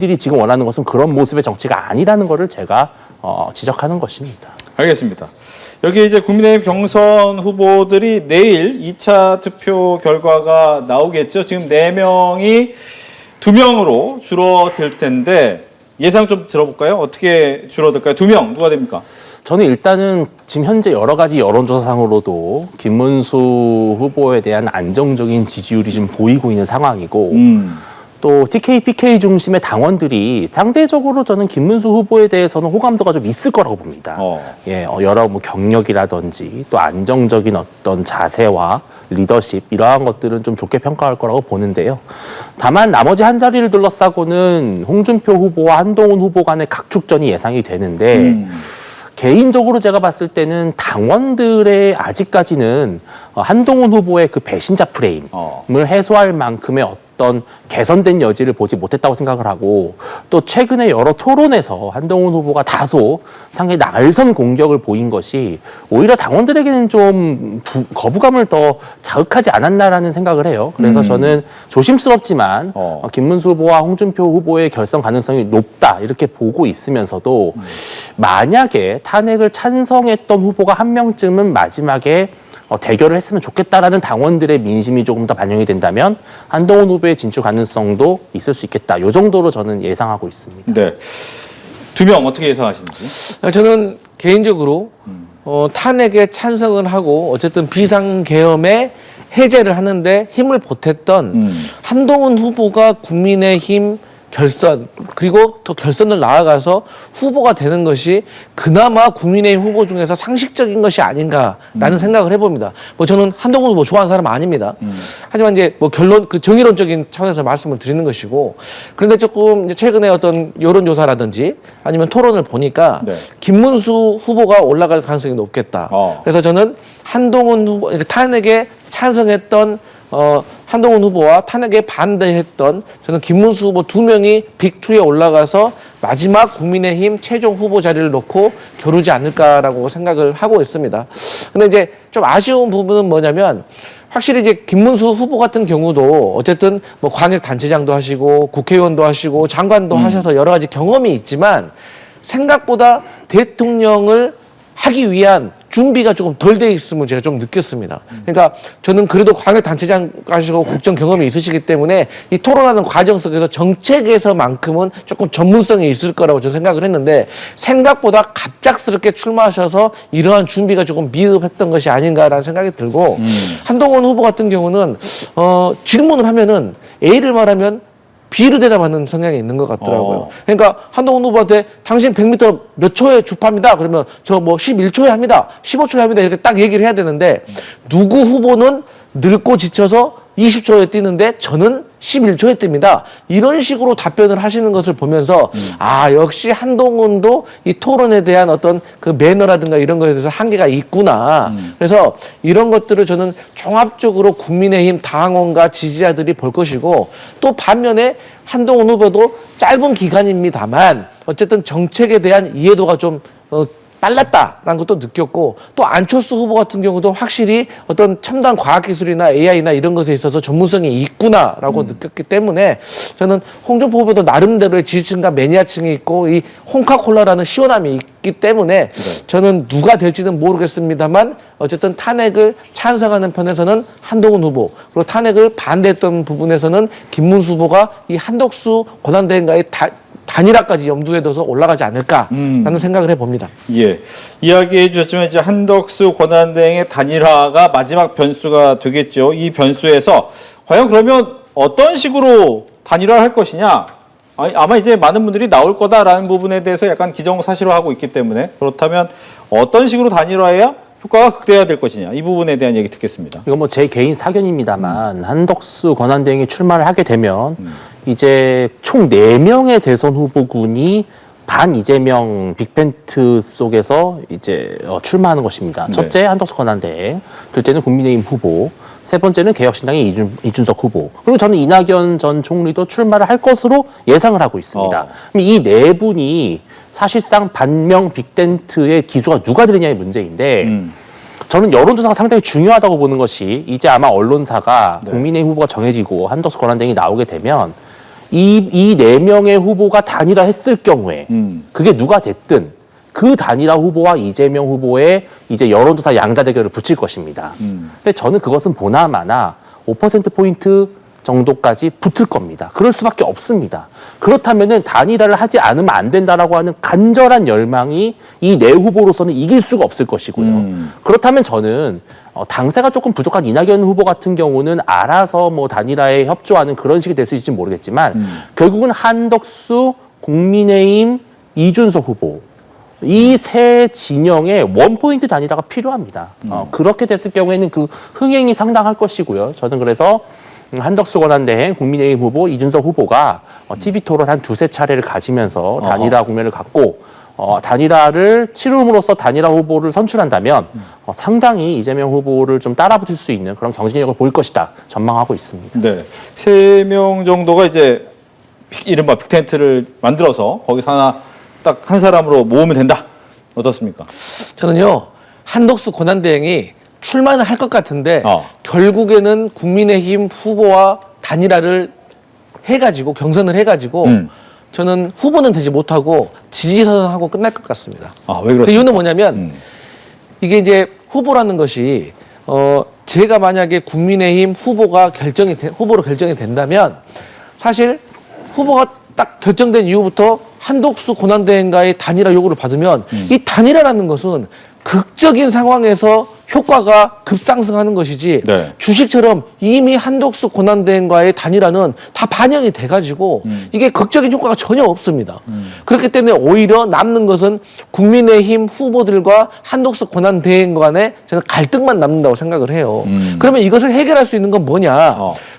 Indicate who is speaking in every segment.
Speaker 1: 들이 지금 원하는 것은 그런 모습의 정치가 아니라는 것을 제가 지적하는 것입니다.
Speaker 2: 알겠습니다. 여기 이제 국민의힘 경선 후보들이 내일 2차 투표 결과가 나오겠죠. 지금 4명이 2명으로 줄어들 텐데 예상 좀 들어볼까요? 어떻게 줄어들까요? 2명 누가 됩니까?
Speaker 1: 저는 일단은 지금 현재 여러 가지 여론조사상으로도 김문수 후보에 대한 안정적인 지지율이 좀 보이고 있는 상황이고 또 TK, PK 중심의 당원들이 상대적으로 저는 김문수 후보에 대해서는 호감도가 좀 있을 거라고 봅니다. 여러 뭐 경력이라든지 또 안정적인 어떤 자세와 리더십 이러한 것들은 좀 좋게 평가할 거라고 보는데요. 다만 나머지 한 자리를 둘러싸고는 홍준표 후보와 한동훈 후보 간의 각축전이 예상이 되는데 개인적으로 제가 봤을 때는 당원들의 아직까지는 한동훈 후보의 그 배신자 프레임을 해소할 만큼의 어떤 개선된 여지를 보지 못했다고 생각을 하고 또 최근에 여러 토론에서 한동훈 후보가 다소 상당히 날선 공격을 보인 것이 오히려 당원들에게는 좀 거부감을 더 자극하지 않았나라는 생각을 해요. 그래서 저는 조심스럽지만 김문수 후보와 홍준표 후보의 결선 가능성이 높다 이렇게 보고 있으면서도 만약에 탄핵을 찬성했던 후보가 한 명쯤은 마지막에 대결을 했으면 좋겠다라는 당원들의 민심이 조금 더 반영이 된다면 한동훈 후보의 진출 가능성도 있을 수 있겠다. 이 정도로 저는 예상하고 있습니다.
Speaker 2: 네. 2명 어떻게 예상하시는지?
Speaker 3: 저는 개인적으로 탄핵에 찬성을 하고 어쨌든 비상계엄에 해제를 하는데 힘을 보탰던 한동훈 후보가 국민의힘 결선 그리고 또 결선을 나아가서 후보가 되는 것이 그나마 국민의힘 후보 중에서 상식적인 것이 아닌가라는 생각을 해봅니다. 뭐 저는 한동훈 후보 좋아하는 사람 아닙니다. 하지만 이제 뭐 결론 그 정의론적인 차원에서 말씀을 드리는 것이고 그런데 조금 이제 최근에 어떤 여론조사라든지 아니면 토론을 보니까 김문수 후보가 올라갈 가능성이 높겠다. 그래서 저는 한동훈 후보 탄핵에 찬성했던 한동훈 후보와 탄핵에 반대했던 저는 김문수 후보 2명이 빅2에 올라가서 마지막 국민의힘 최종 후보 자리를 놓고 겨루지 않을까라고 생각을 하고 있습니다. 근데 이제 좀 아쉬운 부분은 뭐냐면 확실히 이제 김문수 후보 같은 경우도 어쨌든 뭐 광역단체장도 하시고 국회의원도 하시고 장관도 하셔서 여러 가지 경험이 있지만 생각보다 대통령을 하기 위한 준비가 조금 덜 돼 있음을 제가 좀 느꼈습니다. 그러니까 저는 그래도 광역단체장 가시고 국정 경험이 있으시기 때문에 이 토론하는 과정 속에서 정책에서만큼은 조금 전문성이 있을 거라고 저는 생각을 했는데 생각보다 갑작스럽게 출마하셔서 이러한 준비가 조금 미흡했던 것이 아닌가라는 생각이 들고 한동훈 후보 같은 경우는 질문을 하면은 A를 말하면 B를 대답하는 성향이 있는 것 같더라고요. 그러니까 한동훈 후보한테 당신 100m 몇 초에 주파합니다. 그러면 저 뭐 11초에 합니다. 15초에 합니다. 이렇게 딱 얘기를 해야 되는데 누구 후보는 늙고 지쳐서 20초에 뛰는데 저는 11초에 뜁니다. 이런 식으로 답변을 하시는 것을 보면서 아 역시 한동훈도 이 토론에 대한 어떤 그 매너라든가 이런 것에 대해서 한계가 있구나. 그래서 이런 것들을 저는 종합적으로 국민의힘 당원과 지지자들이 볼 것이고 또 반면에 한동훈 후보도 짧은 기간입니다만 어쨌든 정책에 대한 이해도가 좀 빨랐다라는 것도 느꼈고 또 안철수 후보 같은 경우도 확실히 어떤 첨단 과학기술이나 AI나 이런 것에 있어서 전문성이 있구나라고 느꼈기 때문에 저는 홍준표 후보도 나름대로의 지지층과 매니아층이 있고 이 홍카콜라라는 시원함이 있기 때문에 저는 누가 될지는 모르겠습니다만 어쨌든 탄핵을 찬성하는 편에서는 한동훈 후보 그리고 탄핵을 반대했던 부분에서는 김문수 후보가 이 한덕수 권한대행과의 단일화까지 염두에 둬서 올라가지 않을까라는 생각을 해봅니다.
Speaker 2: 예, 이야기해 주셨지만 이제 한덕수 권한대행의 단일화가 마지막 변수가 되겠죠. 이 변수에서 과연 그러면 어떤 식으로 단일화를 할 것이냐? 아마 이제 많은 분들이 나올 거다라는 부분에 대해서 약간 기정사실화하고 있기 때문에 그렇다면 어떤 식으로 단일화해야 효과가 극대화될 것이냐 이 부분에 대한 얘기 듣겠습니다.
Speaker 1: 이건 뭐 제 개인 사견입니다만 한덕수 권한대행이 출마를 하게 되면 이제 총 4명의 대선 후보군이 반 이재명 빅벤트 속에서 이제 출마하는 것입니다. 첫째 한덕수 권한대행, 둘째는 국민의힘 후보, 세 번째는 개혁신당의 이준석 후보. 그리고 저는 이낙연 전 총리도 출마를 할 것으로 예상을 하고 있습니다. 그럼 이 네 분이 사실상 반명 빅텐트의 기수가 누가 되느냐의 문제인데 저는 여론조사가 상당히 중요하다고 보는 것이 이제 아마 언론사가 국민의힘 후보가 정해지고 한덕수 권한대행이 나오게 되면 이 네 명의 후보가 단일화했을 경우에 그게 누가 됐든 그 단일화 후보와 이재명 후보의 이제 여론조사 양자 대결을 붙일 것입니다. 근데 저는 그것은 보나마나 5%포인트 정도까지 붙을 겁니다. 그럴 수밖에 없습니다. 그렇다면은 단일화를 하지 않으면 안 된다라고 하는 간절한 열망이 이 네 후보로서는 이길 수가 없을 것이고요. 그렇다면 저는 당세가 조금 부족한 이낙연 후보 같은 경우는 알아서 뭐 단일화에 협조하는 그런 식이 될 수 있을지 모르겠지만 결국은 한덕수, 국민의힘, 이준석 후보 이 세 진영의 원포인트 단일화가 필요합니다. 그렇게 됐을 경우에는 그 흥행이 상당할 것이고요. 저는 그래서 한덕수 권한대행 국민의힘 후보 이준석 후보가 TV 토론 한 두세 차례를 가지면서 단일화 국면을 갖고 단일화를 치름으로써 단일화 후보를 선출한다면 상당히 이재명 후보를 좀 따라붙을 수 있는 그런 경쟁력을 보일 것이다 전망하고 있습니다.
Speaker 2: 네, 3명 정도가 이제 이른바 빅텐트를 만들어서 거기서 하나 딱 한 사람으로 모으면 된다. 어떻습니까?
Speaker 3: 저는요 한덕수 권한대행이 출마는 할 것 같은데 결국에는 국민의힘 후보와 단일화를 해가지고 경선을 해가지고 저는 후보는 되지 못하고 지지선언하고 끝날 것 같습니다.
Speaker 2: 왜 그렇습니까?
Speaker 3: 그 이유는 뭐냐면 이게 이제 후보라는 것이 제가 만약에 국민의힘 후보로 결정이 된다면 사실 후보가 딱 결정된 이후부터 한덕수 권한대행과의 단일화 요구를 받으면 이 단일화라는 것은 극적인 상황에서 효과가 급상승하는 것이지
Speaker 2: 네.
Speaker 3: 주식처럼 이미 한덕수 권한대행과의 단일화는 다 반영이 돼가지고 이게 극적인 효과가 전혀 없습니다. 그렇기 때문에 오히려 남는 것은 국민의힘 후보들과 한덕수 권한대행 간의 저는 갈등만 남는다고 생각을 해요. 그러면 이것을 해결할 수 있는 건 뭐냐?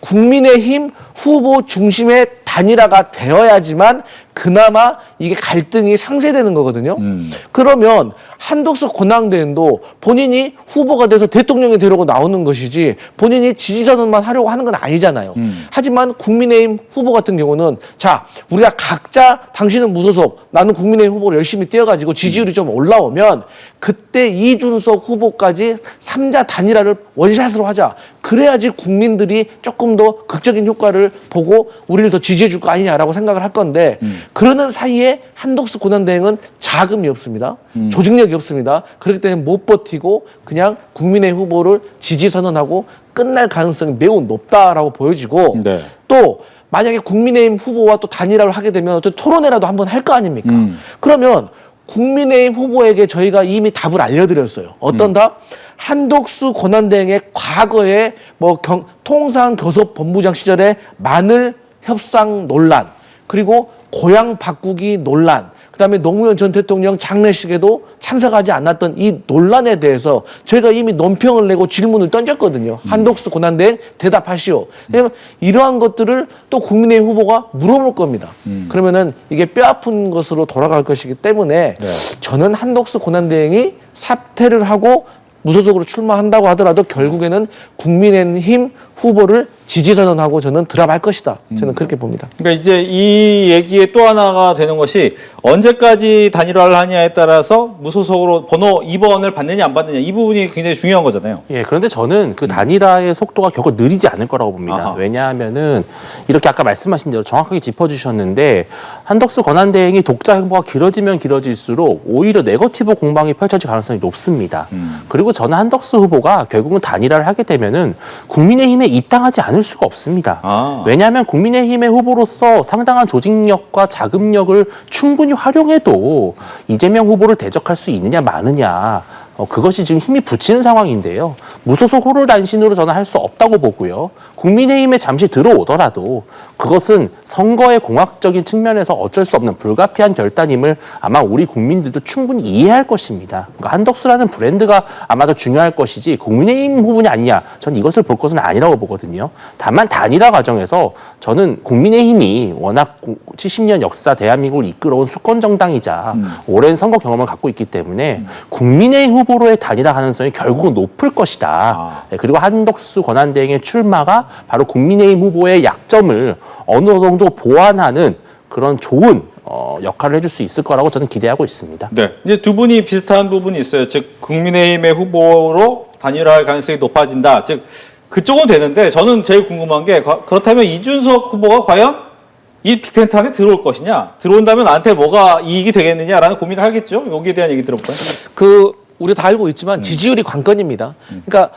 Speaker 3: 국민의힘 후보 중심의 단일화가 되어야지만 그나마 이게 갈등이 상쇄되는 거거든요. 그러면 한덕수 권한대행도 본인이 후보가 돼서 대통령이 되려고 나오는 것이지 본인이 지지선언만 하려고 하는 건 아니잖아요. 하지만 국민의힘 후보 같은 경우는 자 우리가 각자 당신은 무소속 나는 국민의힘 후보를 열심히 뛰어가지고 지지율이 좀 올라오면 그때 이준석 후보까지 3자 단일화를 원샷으로 하자. 그래야지 국민들이 조금 더 극적인 효과를 보고 우리를 더 지지해 줄 거 아니냐라고 생각을 할 건데 그러는 사이에 한덕수 권한대행은 자금이 없습니다. 조직력이 없습니다. 그렇기 때문에 못 버티고 그냥 국민의 후보를 지지 선언하고 끝날 가능성이 매우 높다라고 보여지고
Speaker 2: 네.
Speaker 3: 또 만약에 국민의힘 후보와 또 단일화를 하게 되면 또 토론회라도 한번 할 거 아닙니까? 그러면 국민의힘 후보에게 저희가 이미 답을 알려드렸어요. 어떤 답? 한덕수 권한대행의 과거에 통상교섭본부장 시절에 마늘 협상 논란, 그리고 고향 바꾸기 논란, 그다음에 노무현 전 대통령 장례식에도 참석하지 않았던 이 논란에 대해서 저희가 이미 논평을 내고 질문을 던졌거든요. 한덕수 권한대행 대답하시오. 왜냐면 이러한 것들을 또 국민의힘 후보가 물어볼 겁니다. 그러면은 이게 뼈아픈 것으로 돌아갈 것이기 때문에 저는 한덕수 권한대행이 사퇴를 하고 무소속으로 출마한다고 하더라도 결국에는 국민의힘 후보를 지지선언하고 저는 드랍할 것이다. 저는 그렇게 봅니다.
Speaker 2: 그러니까 이제 이 얘기의 또 하나가 되는 것이 언제까지 단일화를 하냐에 따라서 무소속으로 번호 2번을 받느냐 안 받느냐 이 부분이 굉장히 중요한 거잖아요.
Speaker 1: 예, 그런데 저는 그 단일화의 속도가 결코 느리지 않을 거라고 봅니다.
Speaker 2: 아하.
Speaker 1: 왜냐하면은 이렇게 아까 말씀하신 대로 정확하게 짚어주셨는데 한덕수 권한대행이 독자 행보가 길어지면 길어질수록 오히려 네거티브 공방이 펼쳐질 가능성이 높습니다. 그리고 저는 한덕수 후보가 결국은 단일화를 하게 되면은 국민의힘에 입당하지 않을 수가 없습니다. 왜냐하면 국민의힘의 후보로서 상당한 조직력과 자금력을 충분히 활용해도 이재명 후보를 대적할 수 있느냐 마느냐 그것이 지금 힘이 붙이는 상황인데요. 무소속 호를 단신으로 저는 할 수 없다고 보고요. 국민의힘에 잠시 들어오더라도 그것은 선거의 공학적인 측면에서 어쩔 수 없는 불가피한 결단임을 아마 우리 국민들도 충분히 이해할 것입니다. 그러니까 한덕수라는 브랜드가 아마 더 중요할 것이지 국민의힘 후보냐 아니냐 저는 이것을 볼 것은 아니라고 보거든요. 다만 단일화 과정에서 저는 국민의힘이 워낙 70년 역사 대한민국을 이끌어온 수권 정당이자 오랜 선거 경험을 갖고 있기 때문에 국민의힘 후보로의 단일화 가능성이 결국은 높을 것이다. 그리고 한덕수 권한대행의 출마가 바로 국민의힘 후보의 약점을 어느 정도 보완하는 그런 좋은 역할을 해줄 수 있을 거라고 저는 기대하고 있습니다.
Speaker 2: 네, 이제 두 분이 비슷한 부분이 있어요. 즉 국민의힘의 후보로 단일화할 가능성이 높아진다. 즉 그쪽은 되는데 저는 제일 궁금한 게 그렇다면 이준석 후보가 과연 이 빅텐트 안에 들어올 것이냐, 들어온다면 나한테 뭐가 이익이 되겠느냐라는 고민을 하겠죠. 여기에 대한 얘기 들어볼까요?
Speaker 3: 우리 다 알고 있지만 지지율이 관건입니다. 그러니까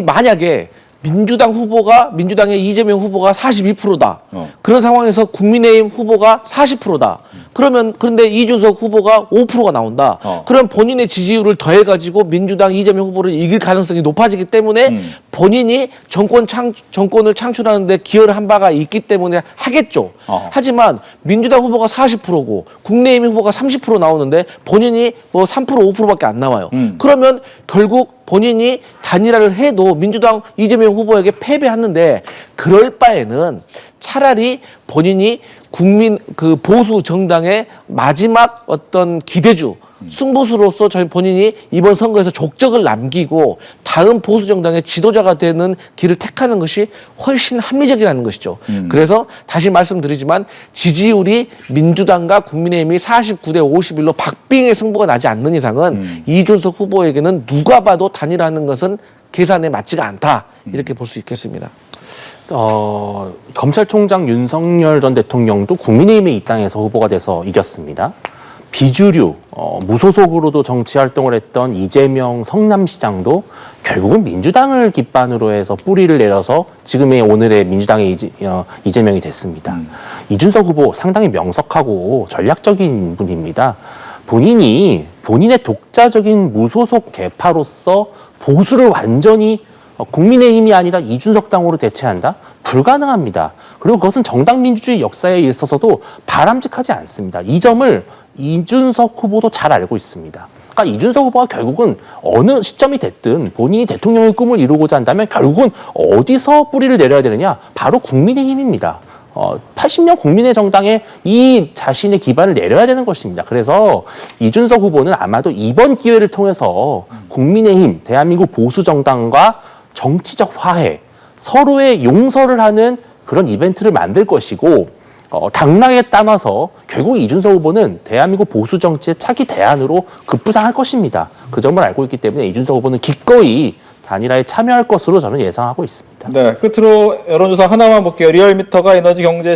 Speaker 3: 만약에 민주당의 이재명 후보가 42%다. 그런 상황에서 국민의힘 후보가 40%다. 그런데 이준석 후보가 5%가 나온다. 그럼 본인의 지지율을 더해가지고 민주당 이재명 후보를 이길 가능성이 높아지기 때문에 본인이 정권을 창출하는데 기여를 한 바가 있기 때문에 하겠죠. 하지만 민주당 후보가 40%고 국민의힘 후보가 30% 나오는데 본인이 뭐 3% 5%밖에 안 나와요. 그러면 결국 본인이 단일화를 해도 민주당 이재명 후보에게 패배하는데 그럴 바에는 차라리 본인이 보수 정당의 마지막 어떤 기대주, 승부수로서 본인이 이번 선거에서 족적을 남기고 다음 보수 정당의 지도자가 되는 길을 택하는 것이 훨씬 합리적이라는 것이죠. 그래서 다시 말씀드리지만 지지율이 민주당과 국민의힘이 49대 51로 박빙의 승부가 나지 않는 이상은 이준석 후보에게는 누가 봐도 단일화하는 것은 계산에 맞지가 않다. 이렇게 볼 수 있겠습니다.
Speaker 1: 검찰총장 윤석열 전 대통령도 국민의힘의 입당에서 후보가 돼서 이겼습니다. 비주류, 무소속으로도 정치 활동을 했던 이재명 성남시장도 결국은 민주당을 기반으로 해서 뿌리를 내려서 지금의 오늘의 민주당의 이재명이 됐습니다. 이준석 후보 상당히 명석하고 전략적인 분입니다. 본인의 독자적인 무소속 계파로서 보수를 완전히 국민의힘이 아니라 이준석 당으로 대체한다? 불가능합니다. 그리고 그것은 정당 민주주의 역사에 있어서도 바람직하지 않습니다. 이 점을 이준석 후보도 잘 알고 있습니다. 그러니까 이준석 후보가 결국은 어느 시점이 됐든 본인이 대통령의 꿈을 이루고자 한다면 결국은 어디서 뿌리를 내려야 되느냐? 바로 국민의힘입니다. 80년 국민의 정당에 이 자신의 기반을 내려야 되는 것입니다. 그래서 이준석 후보는 아마도 이번 기회를 통해서 국민의힘, 대한민국 보수 정당과 정치적 화해, 서로의 용서를 하는 그런 이벤트를 만들 것이고 당락에 따라서 결국 이준석 후보는 대한민국 보수 정치의 차기 대안으로 급부상할 것입니다. 그 점을 알고 있기 때문에 이준석 후보는 기꺼이 단일화에 참여할 것으로 저는 예상하고 있습니다.
Speaker 2: 네, 끝으로 여론조사 하나만 볼게요. 리얼미터가 에너지 경제